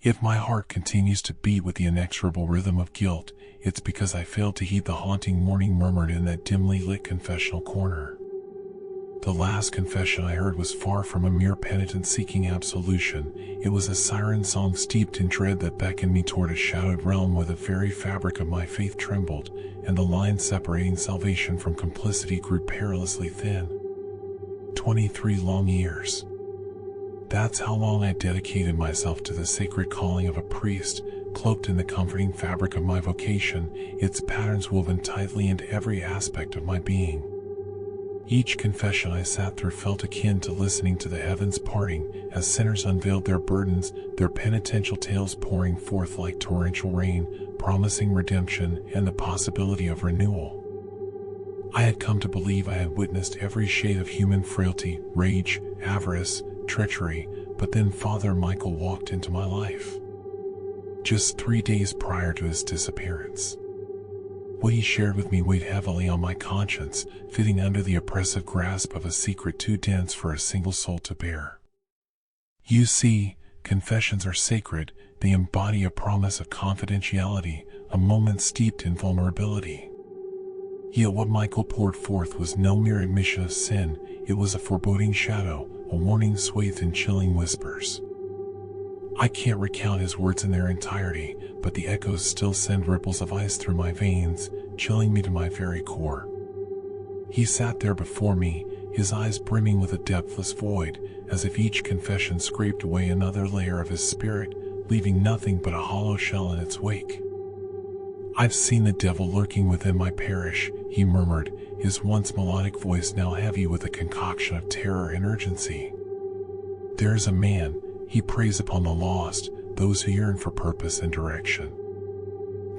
If my heart continues to beat with the inexorable rhythm of guilt, it's because I failed to heed the haunting warning murmured in that dimly lit confessional corner. The last confession I heard was far from a mere penitent seeking absolution. It was a siren song steeped in dread that beckoned me toward a shadowed realm where the very fabric of my faith trembled, and the line separating salvation from complicity grew perilously thin. 23 long years. That's how long I dedicated myself to the sacred calling of a priest, cloaked in the comforting fabric of my vocation, its patterns woven tightly into every aspect of my being. Each confession I sat through felt akin to listening to the heavens parting as sinners unveiled their burdens, their penitential tales pouring forth like torrential rain, promising redemption and the possibility of renewal. I had come to believe I had witnessed every shade of human frailty, rage, avarice, treachery, but then Father Michael walked into my life. Just 3 days prior to his disappearance. What he shared with me weighed heavily on my conscience, fitting under the oppressive grasp of a secret too dense for a single soul to bear. You see, confessions are sacred. They embody a promise of confidentiality, a moment steeped in vulnerability. Yet what Michael poured forth was no mere admission of sin. It was a foreboding shadow, a warning swathed in chilling whispers. I can't recount his words in their entirety, but the echoes still send ripples of ice through my veins, chilling me to my very core. He sat there before me, his eyes brimming with a depthless void, as if each confession scraped away another layer of his spirit, leaving nothing but a hollow shell in its wake. "I've seen the devil lurking within my parish," he murmured, his once melodic voice now heavy with a concoction of terror and urgency. "There is a man, he preys upon the lost, those who yearn for purpose and direction."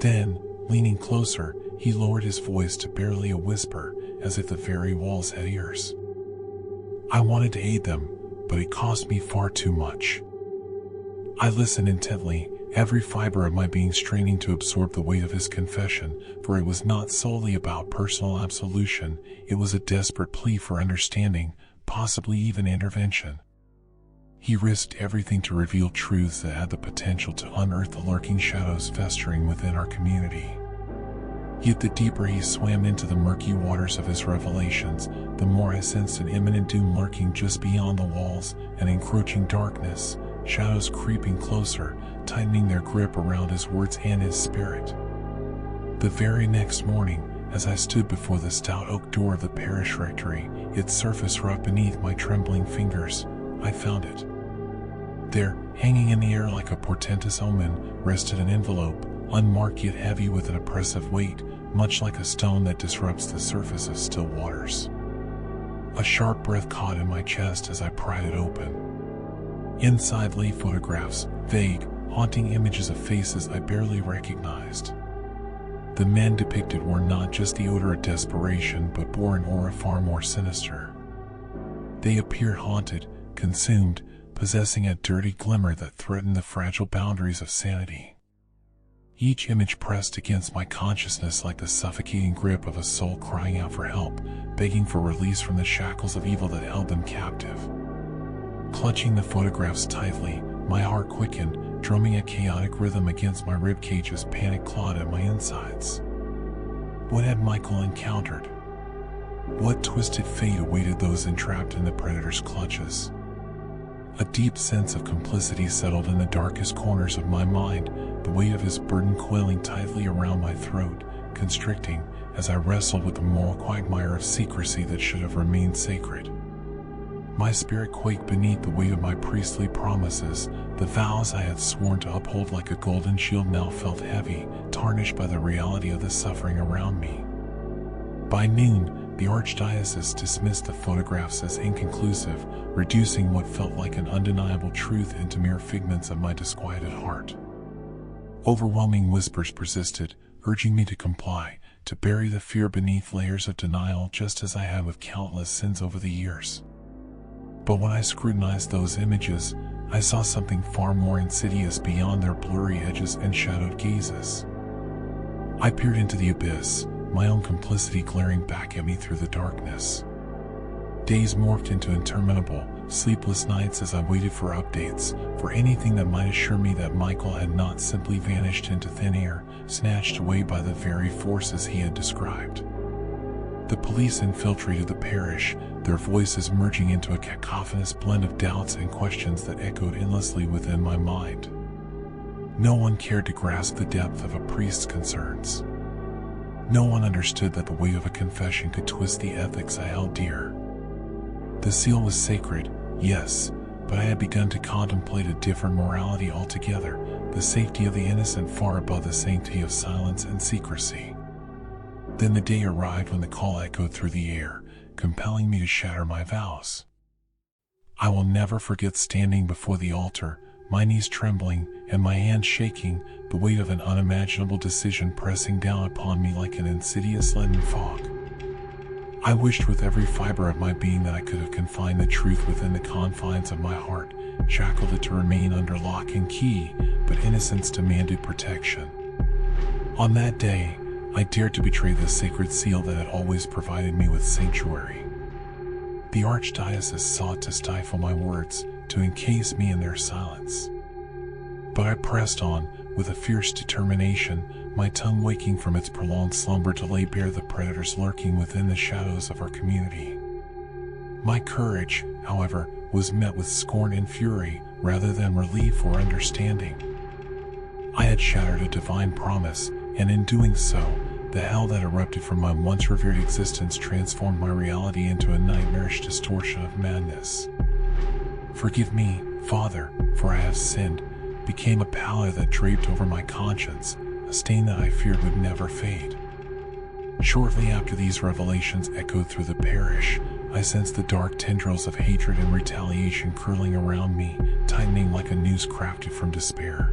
Then, leaning closer, he lowered his voice to barely a whisper, as if the very walls had ears. I wanted to aid them, but it cost me far too much. I listened intently, every fiber of my being straining to absorb the weight of his confession, for it was not solely about personal absolution, it was a desperate plea for understanding, possibly even intervention. He risked everything to reveal truths that had the potential to unearth the lurking shadows festering within our community. Yet the deeper he swam into the murky waters of his revelations, the more I sensed an imminent doom lurking just beyond the walls, an encroaching darkness, shadows creeping closer, tightening their grip around his words and his spirit. The very next morning, as I stood before the stout oak door of the parish rectory, its surface rough beneath my trembling fingers, I found it. There, hanging in the air like a portentous omen, rested an envelope, unmarked yet heavy with an oppressive weight, much like a stone that disrupts the surface of still waters. A sharp breath caught in my chest as I pried it open. Inside lay photographs, vague, haunting images of faces I barely recognized. The men depicted were not just the odor of desperation, but bore an aura far more sinister. They appeared haunted, consumed, possessing a dirty glimmer that threatened the fragile boundaries of sanity. Each image pressed against my consciousness like the suffocating grip of a soul crying out for help, begging for release from the shackles of evil that held them captive. Clutching the photographs tightly, my heart quickened, drumming a chaotic rhythm against my ribcage as panic clawed at my insides. What had Michael encountered? What twisted fate awaited those entrapped in the predator's clutches? A deep sense of complicity settled in the darkest corners of my mind, the weight of his burden coiling tightly around my throat, constricting as I wrestled with the moral quagmire of secrecy that should have remained sacred. My spirit quaked beneath the weight of my priestly promises. The vows I had sworn to uphold like a golden shield now felt heavy, tarnished by the reality of the suffering around me. By noon, the archdiocese dismissed the photographs as inconclusive, reducing what felt like an undeniable truth into mere figments of my disquieted heart. Overwhelming whispers persisted, urging me to comply, to bury the fear beneath layers of denial, just as I had with countless sins over the years. But when I scrutinized those images, I saw something far more insidious beyond their blurry edges and shadowed gazes. I peered into the abyss, my own complicity glaring back at me through the darkness. Days morphed into interminable, sleepless nights as I waited for updates, for anything that might assure me that Michael had not simply vanished into thin air, snatched away by the very forces he had described. The police infiltrated the parish, their voices merging into a cacophonous blend of doubts and questions that echoed endlessly within my mind. No one cared to grasp the depth of a priest's concerns. No one understood that the weight of a confession could twist the ethics I held dear. The seal was sacred, yes, but I had begun to contemplate a different morality altogether, the safety of the innocent far above the sanctity of silence and secrecy. Then the day arrived when the call echoed through the air, compelling me to shatter my vows. I will never forget standing before the altar, my knees trembling and my hands shaking, the weight of an unimaginable decision pressing down upon me like an insidious leaden fog. I wished with every fiber of my being that I could have confined the truth within the confines of my heart, shackled it to remain under lock and key, but innocence demanded protection. On that day, I dared to betray the sacred seal that had always provided me with sanctuary. The archdiocese sought to stifle my words, to encase me in their silence. But I pressed on, with a fierce determination, my tongue waking from its prolonged slumber to lay bare the predators lurking within the shadows of our community. My courage, however, was met with scorn and fury, rather than relief or understanding. I had shattered a divine promise, and in doing so, the hell that erupted from my once revered existence transformed my reality into a nightmarish distortion of madness. "Forgive me, Father, for I have sinned," became a pallor that draped over my conscience, a stain that I feared would never fade. Shortly after these revelations echoed through the parish, I sensed the dark tendrils of hatred and retaliation curling around me, tightening like a noose crafted from despair.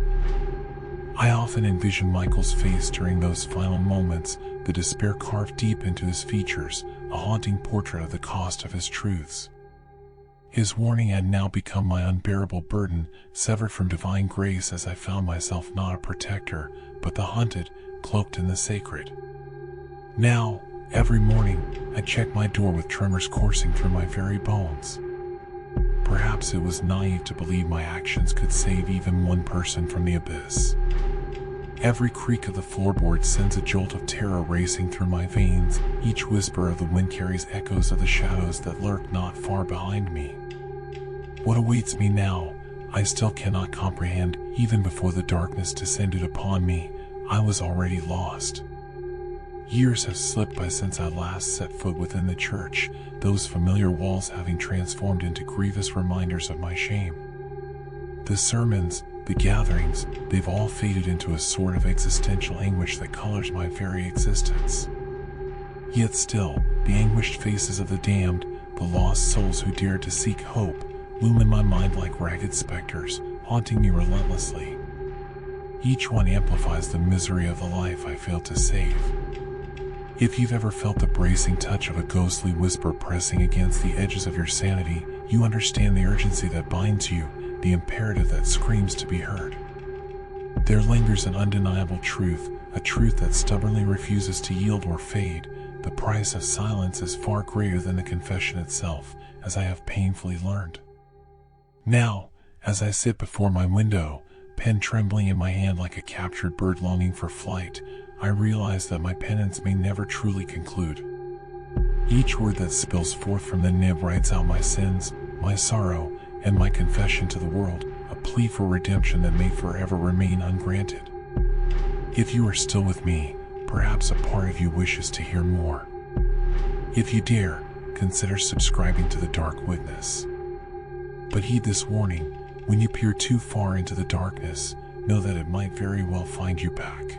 I often envisioned Michael's face during those final moments, the despair carved deep into his features, a haunting portrait of the cost of his truths. His warning had now become my unbearable burden, severed from divine grace as I found myself not a protector, but the hunted, cloaked in the sacred. Now, every morning, I checked my door with tremors coursing through my very bones. Perhaps it was naive to believe my actions could save even one person from the abyss. Every creak of the floorboard sends a jolt of terror racing through my veins, each whisper of the wind carries echoes of the shadows that lurk not far behind me. What awaits me now, I still cannot comprehend. Even before the darkness descended upon me, I was already lost. Years have slipped by since I last set foot within the church, those familiar walls having transformed into grievous reminders of my shame. The sermons, the gatherings, they've all faded into a sort of existential anguish that colors my very existence. Yet still, the anguished faces of the damned, the lost souls who dared to seek hope, loom in my mind like ragged specters, haunting me relentlessly. Each one amplifies the misery of the life I failed to save. If you've ever felt the bracing touch of a ghostly whisper pressing against the edges of your sanity, you understand the urgency that binds you, the imperative that screams to be heard. There lingers an undeniable truth, a truth that stubbornly refuses to yield or fade. The price of silence is far greater than the confession itself, as I have painfully learned. Now, as I sit before my window, pen trembling in my hand like a captured bird longing for flight, I realize that my penance may never truly conclude. Each word that spills forth from the nib writes out my sins, my sorrow, and my confession to the world, a plea for redemption that may forever remain ungranted. If you are still with me, perhaps a part of you wishes to hear more. If you dare, consider subscribing to The Dark Witness. But heed this warning: when you peer too far into the darkness, know that it might very well find you back.